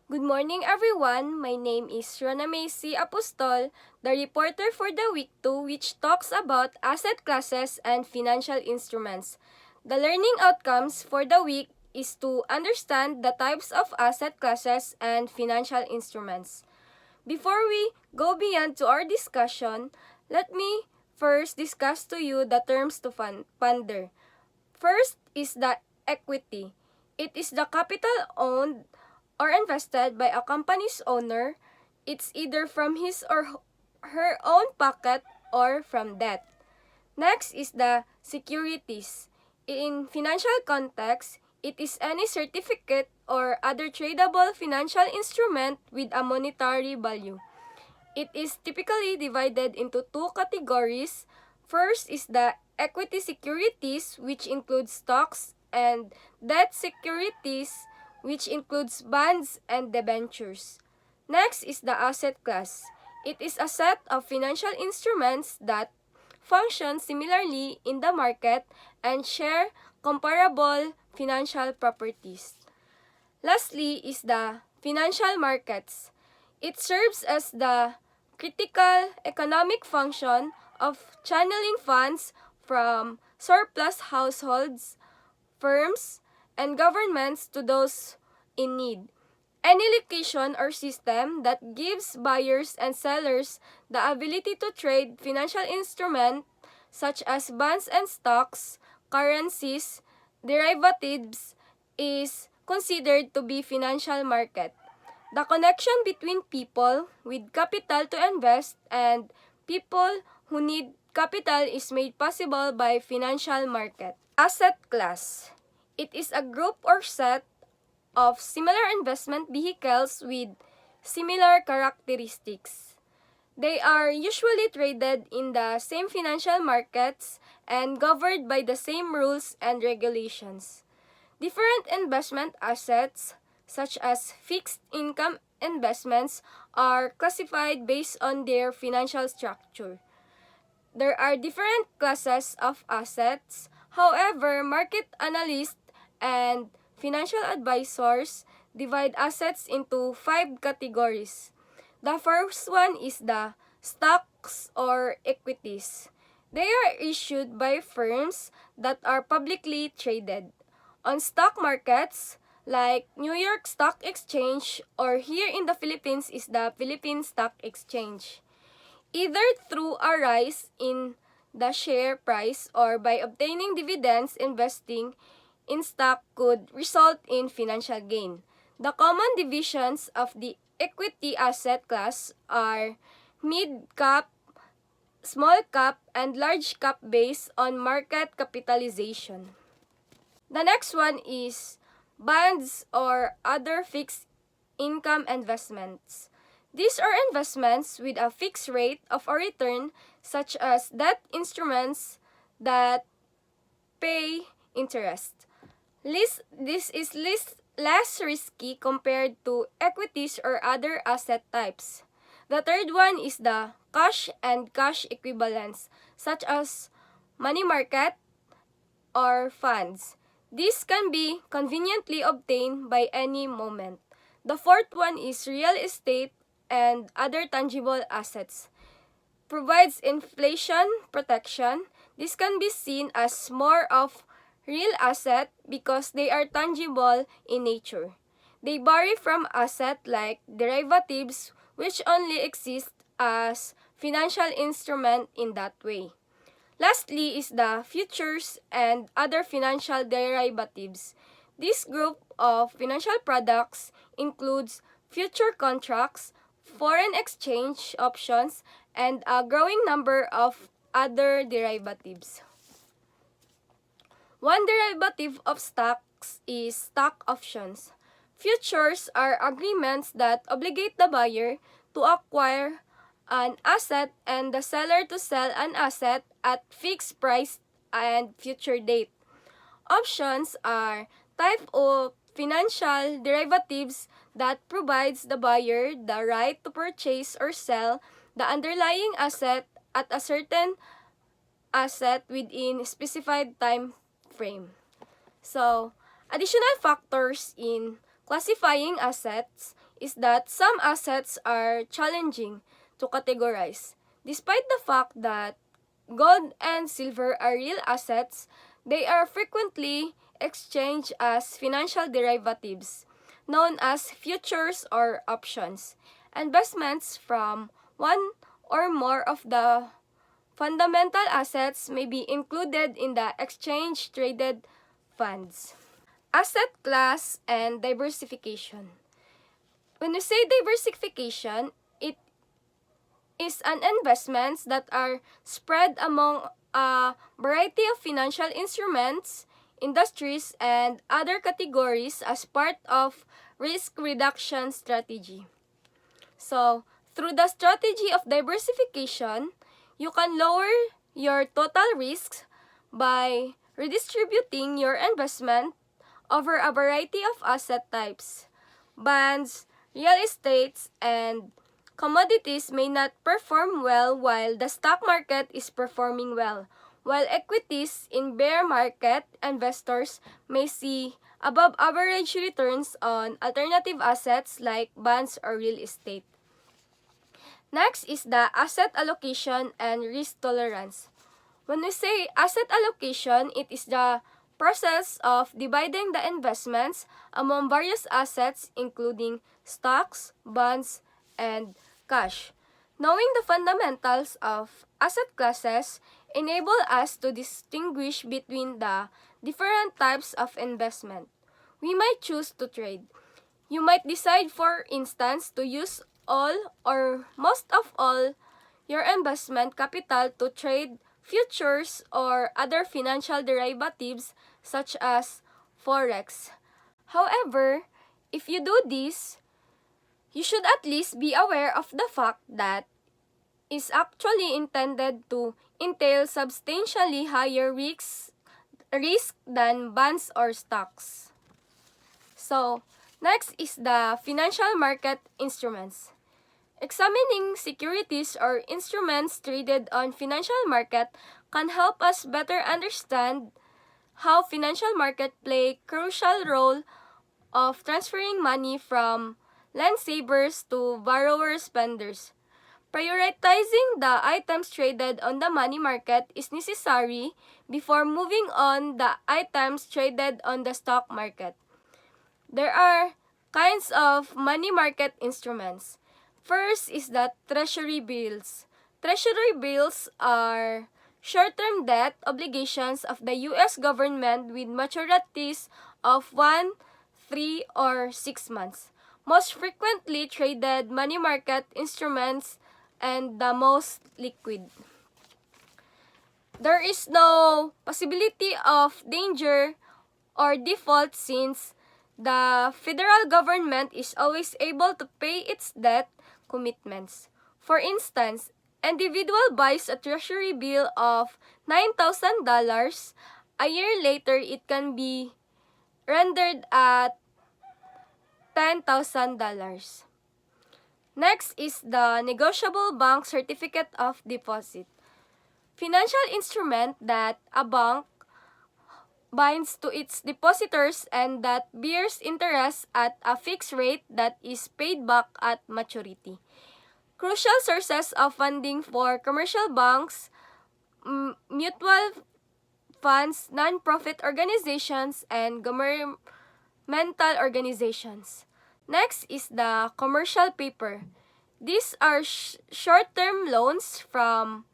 Good morning everyone, my name is Rona Macy Apostol, the reporter for the week 2 which talks about asset classes and financial instruments. The learning outcomes for the week is to understand the types of asset classes and financial instruments. Before we go beyond to our discussion, let me first discuss to you the terms to ponder. First is the equity. It is the capital owned or invested by a company's owner. It's either from his or her own pocket or from debt. Next is the securities. In financial context, it is any certificate or other tradable financial instrument with a monetary value. It is typically divided into two categories. First is the equity securities, which includes stocks, and debt securities, which includes bonds and debentures. Next is the asset class. It is a set of financial instruments that function similarly in the market and share comparable financial properties. Lastly is the financial markets. It serves as the critical economic function of channeling funds from surplus households, firms, and governments to those in need. Any location or system that gives buyers and sellers the ability to trade financial instruments such as bonds and stocks, currencies, derivatives is considered to be financial market. The connection between people with capital to invest and people who need capital is made possible by financial market. Asset class. It is a group or set of similar investment vehicles with similar characteristics. They are usually traded in the same financial markets and governed by the same rules and regulations. Different investment assets, such as fixed income investments, are classified based on their financial structure. There are different classes of assets. However, market analysts and financial advisors divide assets into 5 categories. The first one is the stocks or equities. They are issued by firms that are publicly traded on stock markets like New York Stock Exchange, or here in the Philippines is the Philippine Stock Exchange, either through a rise in the share price or by obtaining dividends. Investing in stock could result in financial gain. The common divisions of the equity asset class are mid-cap, small cap, and large cap based on market capitalization. The next one is bonds or other fixed income investments. These are investments with a fixed rate of a return, such as debt instruments that pay interest. This is less risky compared to equities or other asset types. The third one is the cash and cash equivalents, such as money market or funds. This can be conveniently obtained by any moment. The fourth one is real estate and other tangible assets. Provides inflation protection. This can be seen as more of real asset because they are tangible in nature. They vary from asset like derivatives, which only exist as financial instrument in that way. Lastly is the futures and other financial derivatives. This group of financial products includes future contracts, foreign exchange options, and a growing number of other derivatives. One derivative of stocks is stock options. Futures are agreements that obligate the buyer to acquire an asset and the seller to sell an asset at fixed price and future date. Options are type of financial derivatives that provides the buyer the right to purchase or sell the underlying asset at a certain asset within specified time frame. So, additional factors in classifying assets is that some assets are challenging to categorize. Despite the fact that gold and silver are real assets, they are frequently exchanged as financial derivatives, known as futures or options. Investments from one or more of the fundamental assets may be included in the exchange-traded funds. Asset class and diversification. When we say diversification, it is an investments that are spread among a variety of financial instruments, industries, and other categories as part of risk reduction strategy. So, through the strategy of diversification, you can lower your total risks by redistributing your investment over a variety of asset types. Bonds, real estates, and commodities may not perform well while the stock market is performing well, while equities in bear market investors may see above average returns on alternative assets like bonds or real estate. Next is the asset allocation and risk tolerance. When we say asset allocation, it is the process of dividing the investments among various assets including stocks, bonds, and cash. Knowing the fundamentals of asset classes enable us to distinguish between the different types of investment we might choose to trade. You might decide, for instance, to use all or most of all your investment capital to trade futures or other financial derivatives such as forex. However, if you do this, you should at least be aware of the fact that is actually intended to entail substantially higher risk than bonds or stocks. So, next is the financial market instruments. Examining securities or instruments traded on financial market can help us better understand how financial market play crucial role of transferring money from lend-savers to borrower-spenders. Prioritizing the items traded on the money market is necessary before moving on the items traded on the stock market. There are kinds of money market instruments. First is the treasury bills. Treasury bills are short-term debt obligations of the U.S. government with maturities of 1, 3, or 6 months. Most frequently traded money market instruments and the most liquid. There is no possibility of danger or default since the federal government is always able to pay its debt commitments. For instance, individual buys a treasury bill of $9,000. A year later, it can be rendered at $10,000. Next is the negotiable bank certificate of deposit. Financial instrument that a bank binds to its depositors and that bears interest at a fixed rate that is paid back at maturity. Crucial sources of funding for commercial banks, mutual funds, non-profit organizations, and governmental organizations. Next is the commercial paper. These are short-term loans from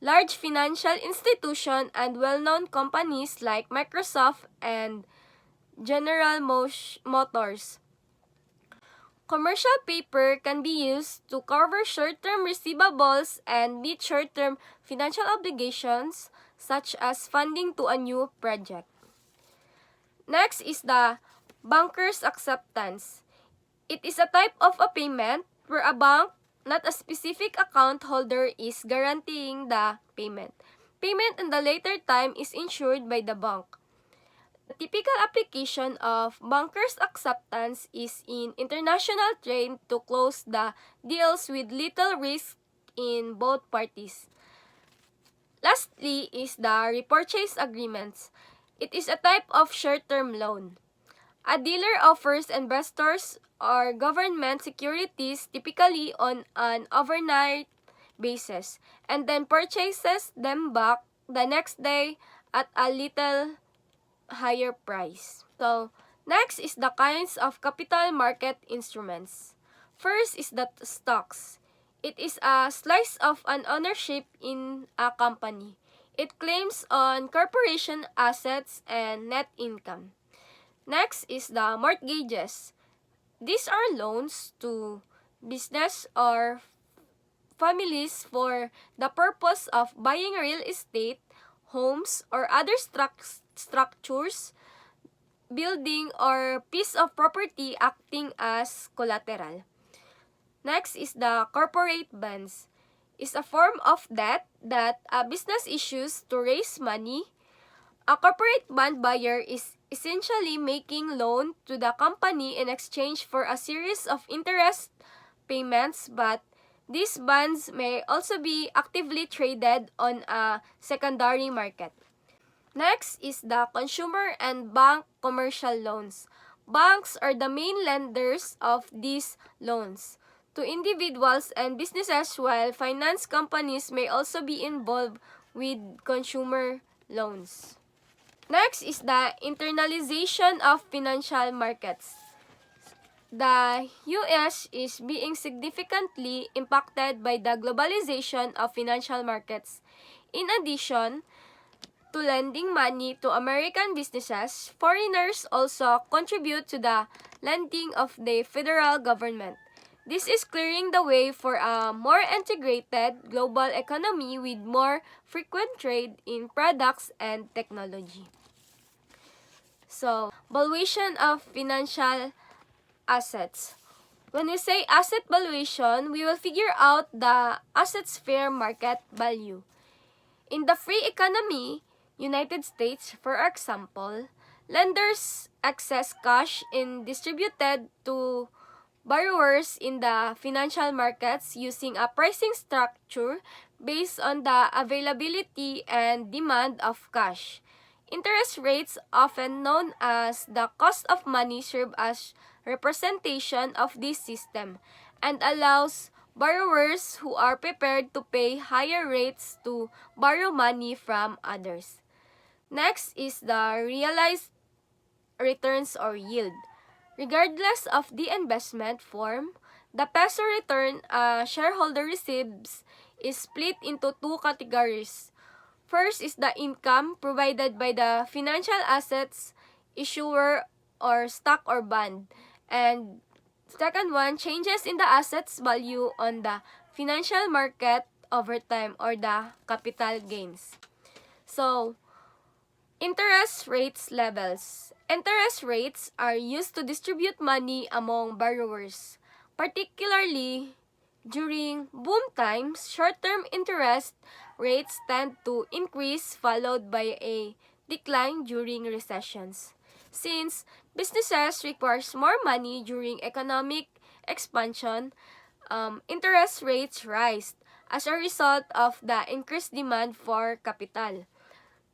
large financial institutions and well-known companies like Microsoft and General Motors. Commercial paper can be used to cover short-term receivables and meet short-term financial obligations such as funding to a new project. Next is the banker's acceptance. It is a type of a payment where a bank, not a specific account holder, is guaranteeing the payment. Payment in the later time is ensured by the bank. The typical application of banker's acceptance is in international trade to close the deals with little risk in both parties. Lastly is the repurchase agreements. It is a type of short-term loan. A dealer offers investors or government securities typically on an overnight basis and then purchases them back the next day at a little higher price. So, next is the kinds of capital market instruments. First is the stocks. It is a slice of an ownership in a company. It claims on corporation assets and net income. Next is the mortgages. These are loans to business or families for the purpose of buying real estate, homes, or other structures, building, or piece of property acting as collateral. Next is the corporate bonds. It's a form of debt that a business issues to raise money. A corporate bond buyer is essentially making loan to the company in exchange for a series of interest payments, but these bonds may also be actively traded on a secondary market. Next is the consumer and bank commercial loans. Banks are the main lenders of these loans to individuals and businesses, while finance companies may also be involved with consumer loans. Next is the internalization of financial markets. The U.S. is being significantly impacted by the globalization of financial markets. In addition to lending money to American businesses, foreigners also contribute to the lending of the federal government. This is clearing the way for a more integrated global economy with more frequent trade in products and technology. So, valuation of financial assets. When we say asset valuation, we will figure out the asset's fair market value. In the free economy, United States, for example, lenders access cash in distributed to borrowers in the financial markets using a pricing structure based on the availability and demand of cash. Interest rates, often known as the cost of money, serve as representation of this system and allows borrowers who are prepared to pay higher rates to borrow money from others. Next is the realized returns or yield. Regardless of the investment form, the peso return a shareholder receives is split into two categories. First is the income provided by the financial assets, issuer, or stock or bond. And second one, changes in the assets value on the financial market over time or the capital gains. So, interest rates levels. Interest rates are used to distribute money among borrowers, particularly during boom times. Short-term interest rates tend to increase followed by a decline during recessions. Since businesses requires more money during economic expansion, interest rates rise as a result of the increased demand for capital.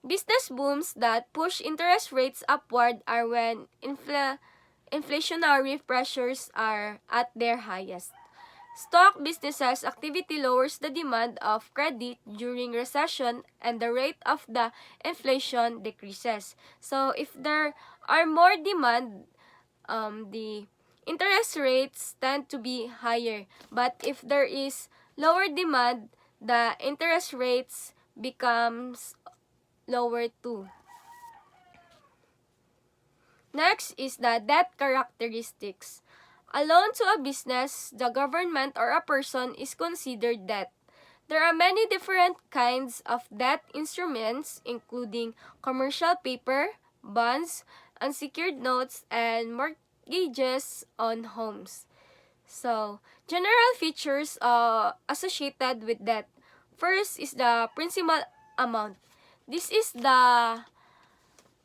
Business booms that push interest rates upward are when inflationary pressures are at their highest. Stock businesses activity lowers the demand of credit during recession and the rate of the inflation decreases. So if there are more demand, the interest rates tend to be higher. But if there is lower demand, the interest rates becomes lower too. Next is the debt characteristics. A loan to a business, the government, or a person is considered debt. There are many different kinds of debt instruments, including commercial paper, bonds, unsecured notes, and mortgages on homes. So, general features associated with debt. First is the principal amount. This is the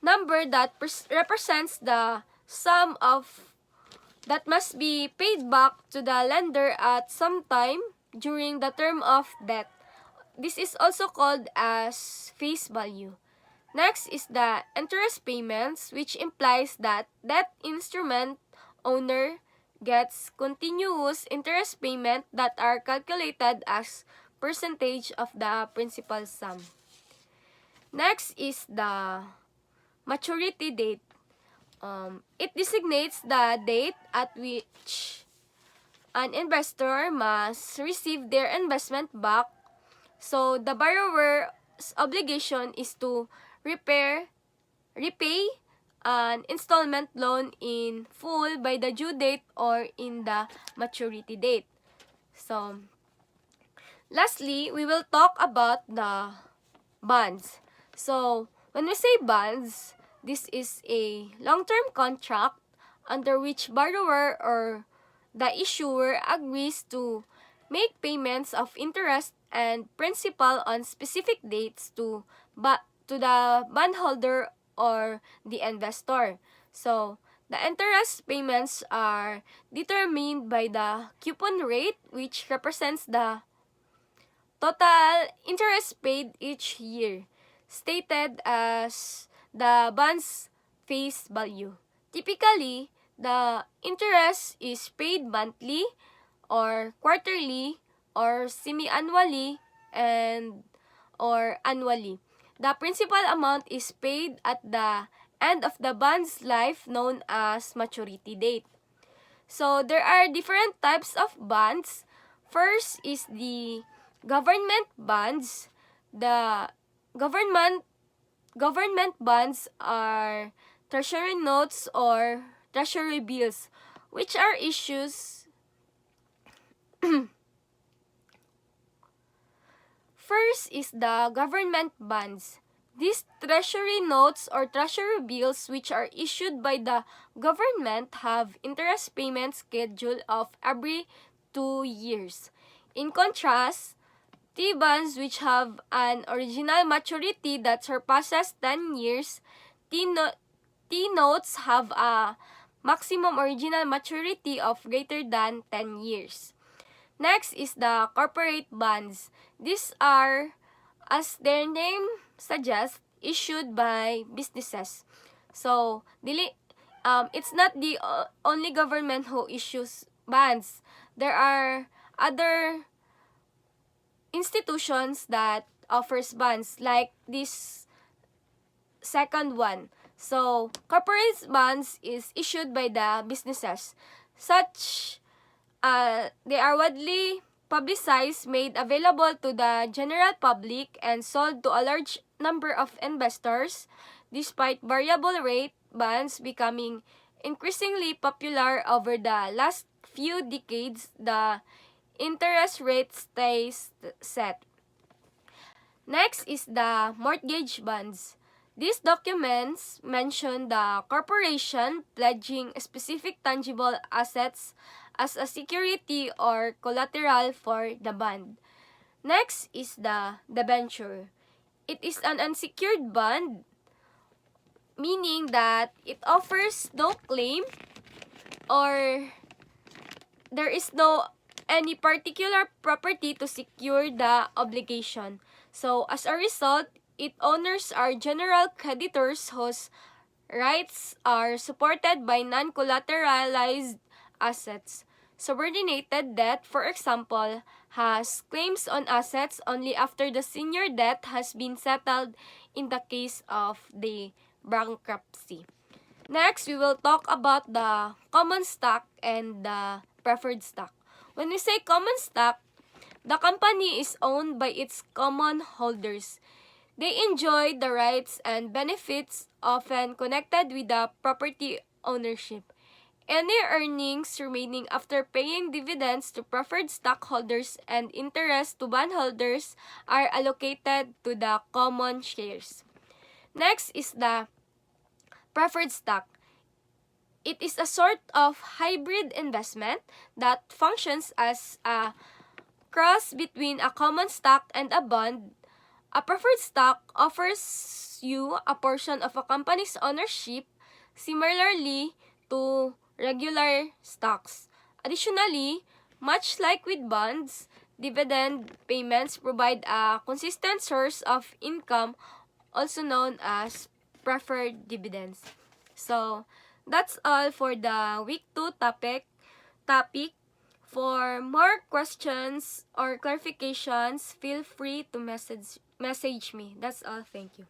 number that represents the sum of that must be paid back to the lender at some time during the term of debt. This is also called as face value. Next is the interest payments, which implies that debt instrument owner gets continuous interest payment that are calculated as percentage of the principal sum. Next is the maturity date. It designates the date at which an investor must receive their investment back. So the borrower's obligation is to repay an installment loan in full by the due date or in the maturity date. So, lastly, we will talk about the bonds. So, when we say bonds, this is a long-term contract under which borrower or the issuer agrees to make payments of interest and principal on specific dates to the bondholder or the investor. So, the interest payments are determined by the coupon rate, which represents the total interest paid each year, stated as the bond's face value. Typically, the interest is paid monthly or quarterly or semi-annually or annually. The principal amount is paid at the end of the bond's life, known as maturity date. So, there are different types of bonds. First is the government bonds. The government bonds are treasury notes or treasury bills, which are issues First is the government bonds. These treasury notes or treasury bills, which are issued by the government, have interest payment schedule of every 2 years. In contrast, T-bonds, which have an original maturity that surpasses 10 years, T-notes have a maximum original maturity of greater than 10 years. Next is the corporate bonds. These are, as their name suggests, issued by businesses. So, it's not the only government who issues bonds. There are other institutions that offers bonds, like this second one. So, corporate bonds is issued by the businesses. They are widely publicized, made available to the general public, and sold to a large number of investors. Despite variable rate bonds becoming increasingly popular over the last few decades, the interest rate stays set. Next is the mortgage bonds. These documents mention the corporation pledging specific tangible assets as a security or collateral for the bond. Next is the debenture. It is an unsecured bond, meaning that it offers no claim or there is no any particular property to secure the obligation. So, as a result, its owners are general creditors whose rights are supported by non-collateralized assets. Subordinated debt, for example, has claims on assets only after the senior debt has been settled in the case of the bankruptcy. Next, we will talk about the common stock and the preferred stock. When we say common stock, the company is owned by its common holders. They enjoy the rights and benefits often connected with the property ownership. Any earnings remaining after paying dividends to preferred stockholders and interest to bondholders are allocated to the common shares. Next is the preferred stock. It is a sort of hybrid investment that functions as a cross between a common stock and a bond. A preferred stock offers you a portion of a company's ownership, similarly to regular stocks. Additionally, much like with bonds, dividend payments provide a consistent source of income also known as preferred dividends. So, that's all for the week 2 topic. For more questions or clarifications, feel free to message me. That's all. Thank you.